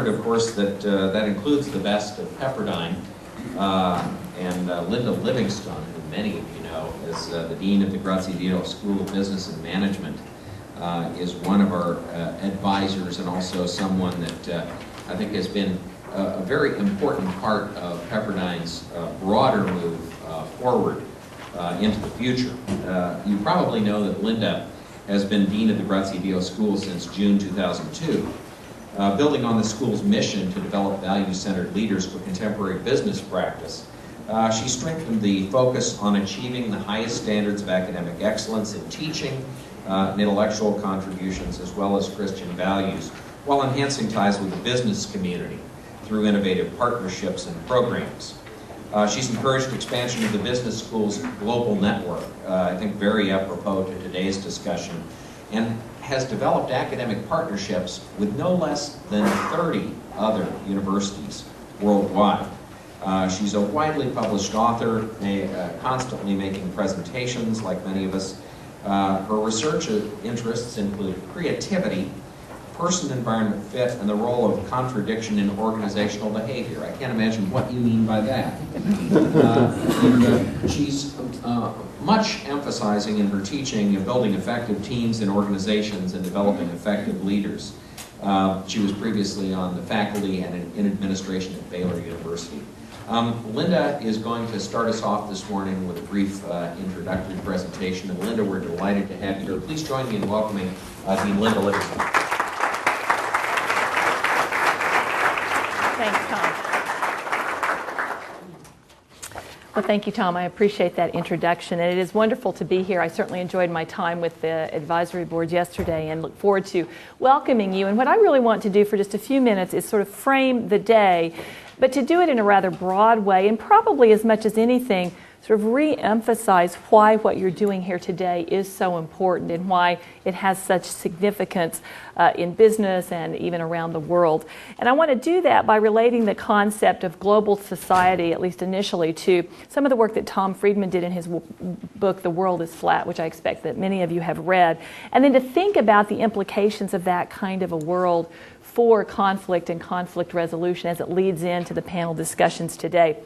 honored, of course, that that includes the best of Pepperdine, and Linda Livingstone, who many of you know as the Dean of the Graziadio School of Business and Management, is one of our advisors, and also someone that I think has been a very important part of Pepperdine's broader move forward into the future. You probably know that Linda has been Dean of the Graziadio School since June 2002. Building on the school's mission to develop value-centered leaders for contemporary business practice, she strengthened the focus on achieving the highest standards of academic excellence in teaching and intellectual contributions, as well as Christian values, while enhancing ties with the business community through innovative partnerships and programs. She's encouraged expansion of the business school's global network, I think very apropos to today's discussion, and has developed academic partnerships with no less than 30 other universities worldwide. She's a widely published author, constantly making presentations like many of us. Her research interests include creativity, person-environment fit, and the role of contradiction in organizational behavior. I can't imagine what you mean by that. She's much emphasizing in her teaching of building effective teams and organizations and developing effective leaders. She was previously on the faculty and in administration at Baylor University. Linda is going to start us off this morning with a brief introductory presentation. And Linda, we're delighted to have you here. Please join me in welcoming Dean Linda Livingstone. Thanks, Tom. Well, thank you, Tom. I appreciate that introduction, and it is wonderful to be here. I certainly enjoyed my time with the advisory board yesterday and look forward to welcoming you. And what I really want to do for just a few minutes is sort of frame the day, but to do it in a rather broad way, and probably as much as anything, sort of re-emphasize why what you're doing here today is so important and why it has such significance in business and even around the world. And I want to do that by relating the concept of global society, at least initially, to some of the work that Tom Friedman did in his book, The World is Flat, which I expect that many of you have read, and then to think about the implications of that kind of a world for conflict and conflict resolution as it leads into the panel discussions today.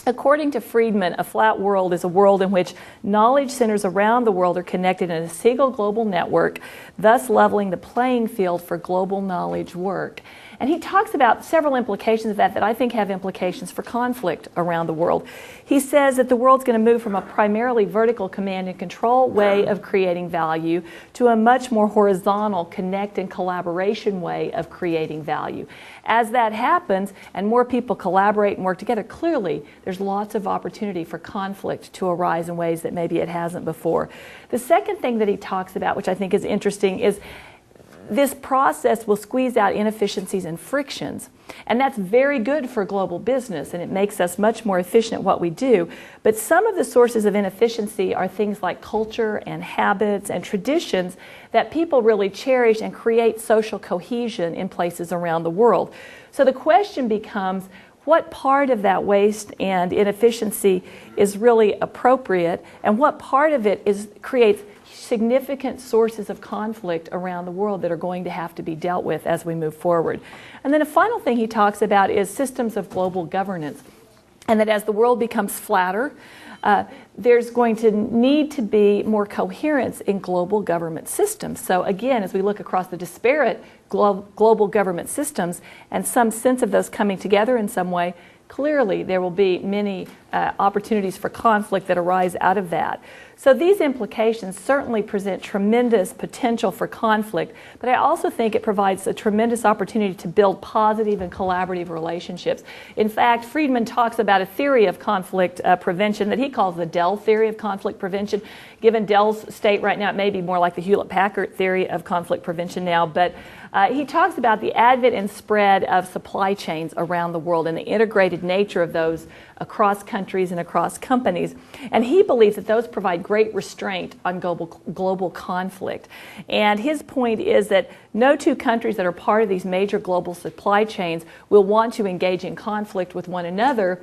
According to Friedman, a flat world is a world in which knowledge centers around the world are connected in a single global network, thus leveling the playing field for global knowledge work. And he talks about several implications of that I think have implications for conflict around the world. He says that the world's going to move from a primarily vertical command and control way of creating value to a much more horizontal connect and collaboration way of creating value. As that happens and more people collaborate and work together, clearly there's lots of opportunity for conflict to arise in ways that maybe it hasn't before. The second thing that he talks about, which I think is interesting, is this process will squeeze out inefficiencies and frictions, and that's very good for global business, and it makes us much more efficient at what we do. But some of the sources of inefficiency are things like culture and habits and traditions that people really cherish and create social cohesion in places around the world. So the question becomes, what part of that waste and inefficiency is really appropriate, and what part of it creates significant sources of conflict around the world that are going to have to be dealt with as we move forward. And then a final thing he talks about is systems of global governance, and that as the world becomes flatter, there's going to need to be more coherence in global government systems. So again, as we look across the disparate global government systems and some sense of those coming together in some way, clearly there will be many opportunities for conflict that arise out of that. So these implications certainly present tremendous potential for conflict, but I also think it provides a tremendous opportunity to build positive and collaborative relationships. In fact, Friedman talks about a theory of conflict prevention that he calls the Dell theory of conflict prevention. Given Dell's state right now, it may be more like the Hewlett-Packard theory of conflict prevention now, but he talks about the advent and spread of supply chains around the world and the integrated nature of those across countries and across companies. And he believes that those provide great restraint on global conflict. And his point is that no two countries that are part of these major global supply chains will want to engage in conflict with one another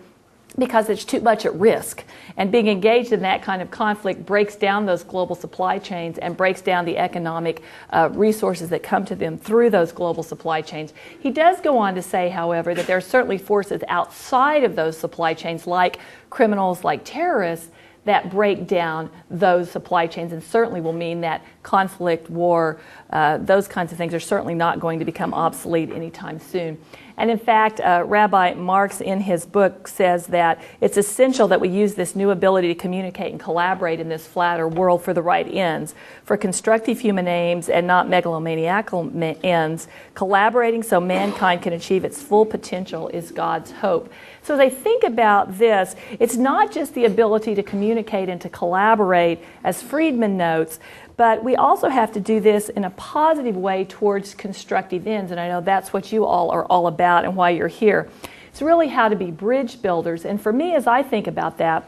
because it's too much at risk. And being engaged in that kind of conflict breaks down those global supply chains and breaks down the economic resources that come to them through those global supply chains. He does go on to say, however, that there are certainly forces outside of those supply chains, like criminals, like terrorists, that break down those supply chains, and certainly will mean that conflict, war, those kinds of things are certainly not going to become obsolete anytime soon. And in fact, Rabbi Marx in his book says that it's essential that we use this new ability to communicate and collaborate in this flatter world for the right ends, for constructive human aims and not megalomaniacal ends. Collaborating so mankind can achieve its full potential is God's hope. So as I think about this, it's not just the ability to communicate and to collaborate, as Friedman notes, but we also have to do this in a positive way towards constructive ends, and I know that's what you all are all about and why you're here. It's really how to be bridge builders, and for me, as I think about that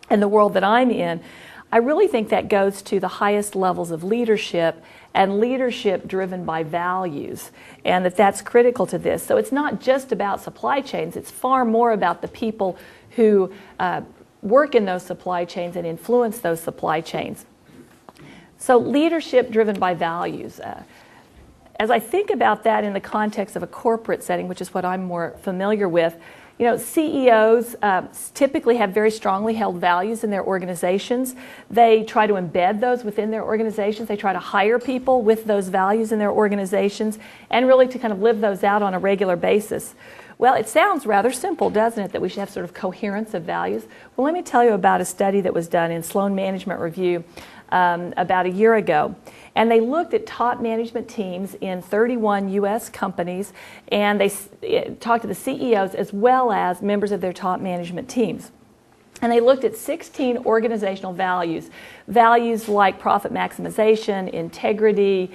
and the world that I'm in, I really think that goes to the highest levels of leadership and leadership driven by values, and that's critical to this. So it's not just about supply chains, it's far more about the people who work in those supply chains and influence those supply chains. So leadership driven by values. As I think about that in the context of a corporate setting, which is what I'm more familiar with, you know, CEOs typically have very strongly held values in their organizations. They try to embed those within their organizations. They try to hire people with those values in their organizations and really to kind of live those out on a regular basis. Well, it sounds rather simple, doesn't it, that we should have sort of coherence of values? Well, let me tell you about a study that was done in Sloan Management Review about a year ago. And they looked at top management teams in 31 U.S. companies, and they talked to the CEOs as well as members of their top management teams. And they looked at 16 organizational values, values like profit maximization, integrity,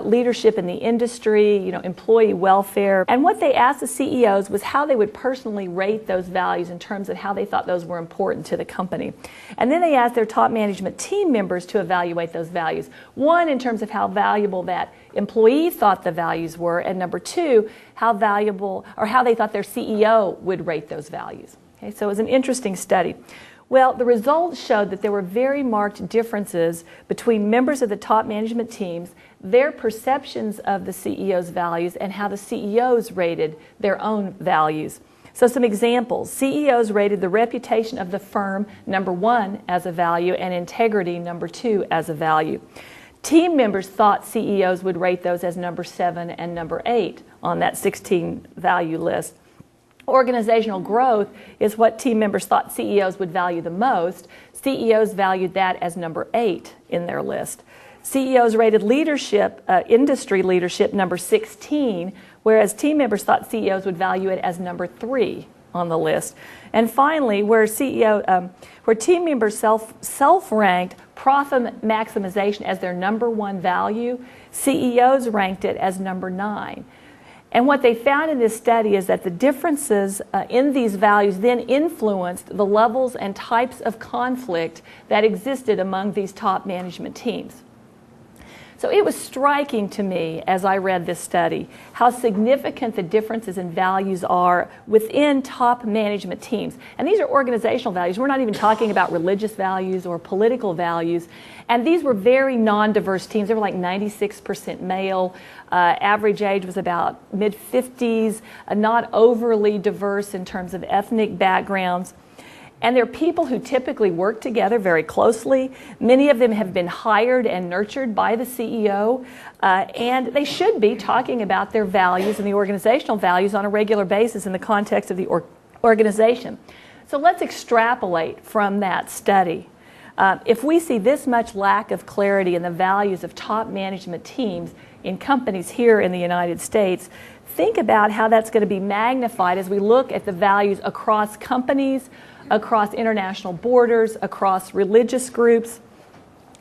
leadership in the industry, you know, employee welfare. And what they asked the CEOs was how they would personally rate those values in terms of how they thought those were important to the company. And then they asked their top management team members to evaluate those values. One, in terms of how valuable that employee thought the values were, and number two, how valuable or how they thought their CEO would rate those values. Okay, so it was an interesting study. Well, the results showed that there were very marked differences between members of the top management teams, their perceptions of the CEO's values, and how the CEOs rated their own values. So some examples. CEOs rated the reputation of the firm number 1 as a value and integrity number 2 as a value. Team members thought CEOs would rate those as number 7 and number 8 on that 16 value list. Organizational growth is what team members thought CEOs would value the most. CEOs valued that as number 8 in their list. CEOs rated leadership, industry leadership, number 16, whereas team members thought CEOs would value it as number 3 on the list. And finally, where team members self-ranked profit maximization as their number 1 value, CEOs ranked it as number 9. And what they found in this study is that the differences in these values then influenced the levels and types of conflict that existed among these top management teams. So it was striking to me as I read this study how significant the differences in values are within top management teams. And these are organizational values. We're not even talking about religious values or political values. And these were very non-diverse teams. They were like 96% male. Average age was about mid-50s, not overly diverse in terms of ethnic backgrounds. And they're people who typically work together very closely. Many of them have been hired and nurtured by the CEO, and they should be talking about their values and the organizational values on a regular basis in the context of the organization. So let's extrapolate from that study. If we see this much lack of clarity in the values of top management teams in companies here in the United States, think about how that's going to be magnified as we look at the values across companies, across international borders, across religious groups,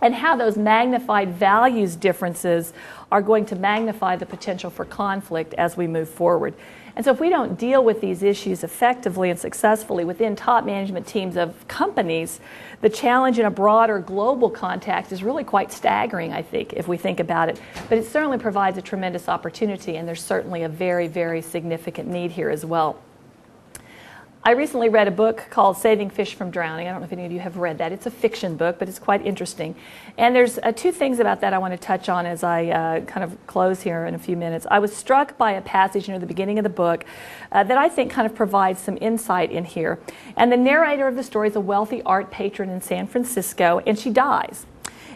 and how those magnified values differences are going to magnify the potential for conflict as we move forward. And so if we don't deal with these issues effectively and successfully within top management teams of companies, the challenge in a broader global context is really quite staggering, I think, if we think about it. But it certainly provides a tremendous opportunity, and there's certainly a very, very significant need here as well. I recently read a book called Saving Fish from Drowning. I don't know if any of you have read that. It's a fiction book, but it's quite interesting. And there's two things about that I want to touch on as I kind of close here in a few minutes. I was struck by a passage near the beginning of the book that I think kind of provides some insight in here. And the narrator of the story is a wealthy art patron in San Francisco, and she dies.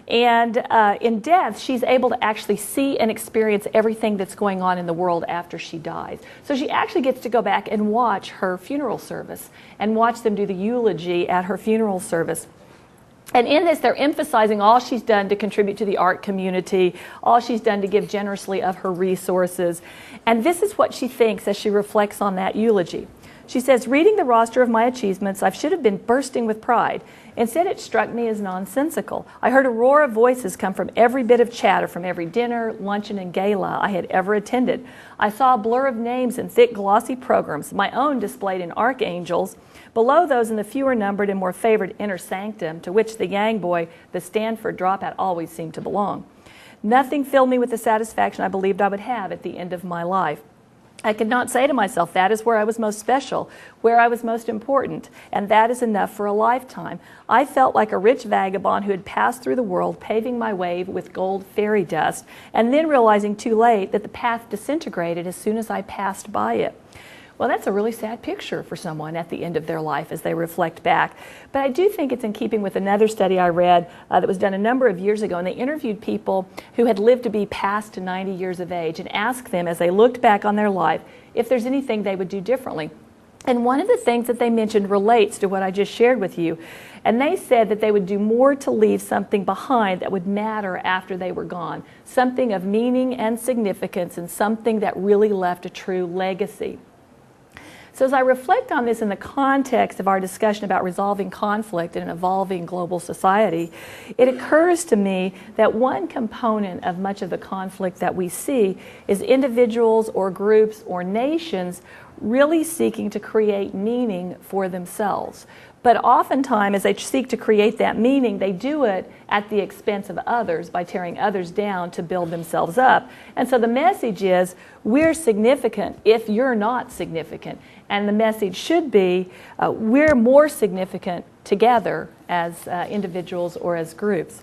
And in death, she's able to actually see and experience everything that's going on in the world after she dies. So she actually gets to go back and watch her funeral service and watch them do the eulogy at her funeral service. And in this, they're emphasizing all she's done to contribute to the art community, all she's done to give generously of her resources. And this is what she thinks as she reflects on that eulogy. She says, reading the roster of my achievements, I should have been bursting with pride. Instead, it struck me as nonsensical. I heard a roar of voices come from every bit of chatter, from every dinner, luncheon, and gala I had ever attended. I saw a blur of names in thick, glossy programs, my own displayed in archangels, below those in the fewer numbered and more favored inner sanctum, to which the Yang boy, the Stanford dropout, always seemed to belong. Nothing filled me with the satisfaction I believed I would have at the end of my life. I could not say to myself, that is where I was most special, where I was most important, and that is enough for a lifetime. I felt like a rich vagabond who had passed through the world, paving my way with gold fairy dust, and then realizing too late that the path disintegrated as soon as I passed by it. Well, that's a really sad picture for someone at the end of their life as they reflect back. But I do think it's in keeping with another study I read that was done a number of years ago, and they interviewed people who had lived to be past 90 years of age and asked them as they looked back on their life if there's anything they would do differently. And one of the things that they mentioned relates to what I just shared with you. And they said that they would do more to leave something behind that would matter after they were gone, something of meaning and significance, and something that really left a true legacy. So as I reflect on this in the context of our discussion about resolving conflict in an evolving global society, it occurs to me that one component of much of the conflict that we see is individuals or groups or nations really seeking to create meaning for themselves. But oftentimes, as they seek to create that meaning, they do it at the expense of others by tearing others down to build themselves up. And so the message is, we're significant if you're not significant. And the message should be, we're more significant together as individuals or as groups.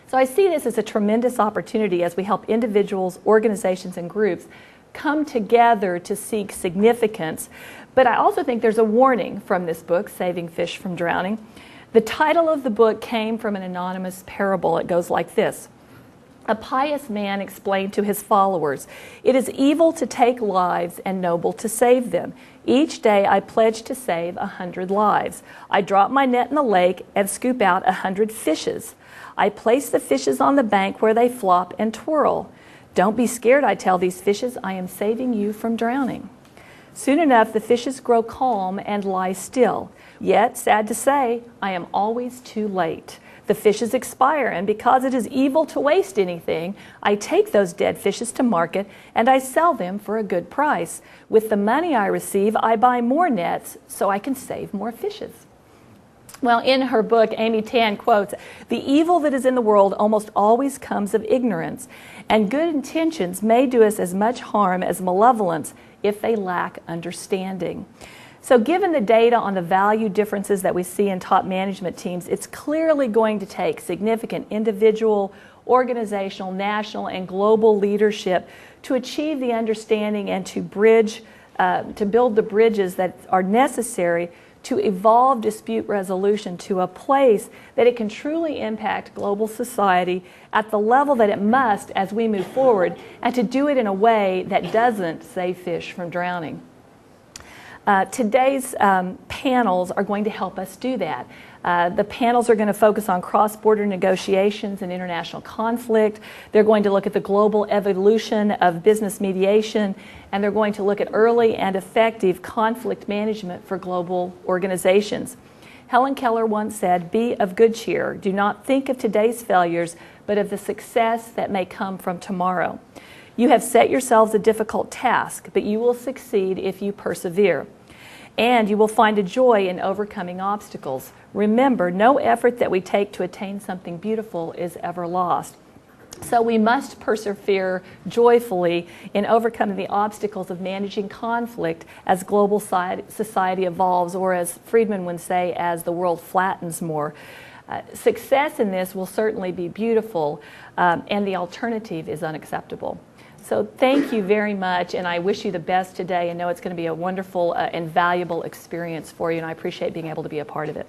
So I see this as a tremendous opportunity as we help individuals, organizations, and groups come together to seek significance. But I also think there's a warning from this book, Saving Fish from Drowning. The title of the book came from an anonymous parable. It goes like this. A pious man explained to his followers, "It is evil to take lives and noble to save them. Each day I pledge to save 100 lives. I drop my net in the lake and scoop out 100 fishes. I place the fishes on the bank where they flop and twirl. Don't be scared, I tell these fishes, I am saving you from drowning. Soon enough, the fishes grow calm and lie still. Yet, sad to say, I am always too late. The fishes expire, and because it is evil to waste anything, I take those dead fishes to market and I sell them for a good price. With the money I receive, I buy more nets so I can save more fishes." Well, in her book, Amy Tan quotes, "The evil that is in the world almost always comes of ignorance, and good intentions may do us as much harm as malevolence if they lack understanding." So given the data on the value differences that we see in top management teams, it's clearly going to take significant individual, organizational, national, and global leadership to achieve the understanding and to build the bridges that are necessary to evolve dispute resolution to a place that it can truly impact global society at the level that it must as we move forward, and to do it in a way that doesn't save fish from drowning. Today's panels are going to help us do that. The panels are going to focus on cross-border negotiations and international conflict. They're going to look at the global evolution of business mediation, and they're going to look at early and effective conflict management for global organizations. Helen Keller once said, "Be of good cheer. Do not think of today's failures, but of the success that may come from tomorrow. You have set yourselves a difficult task, but you will succeed if you persevere. And you will find a joy in overcoming obstacles. Remember, no effort that we take to attain something beautiful is ever lost." So we must persevere joyfully in overcoming the obstacles of managing conflict as global society evolves, or as Friedman would say, as the world flattens more. Success in this will certainly be beautiful, and the alternative is unacceptable. So thank you very much, and I wish you the best today, and know it's going to be a wonderful and valuable experience for you, and I appreciate being able to be a part of it.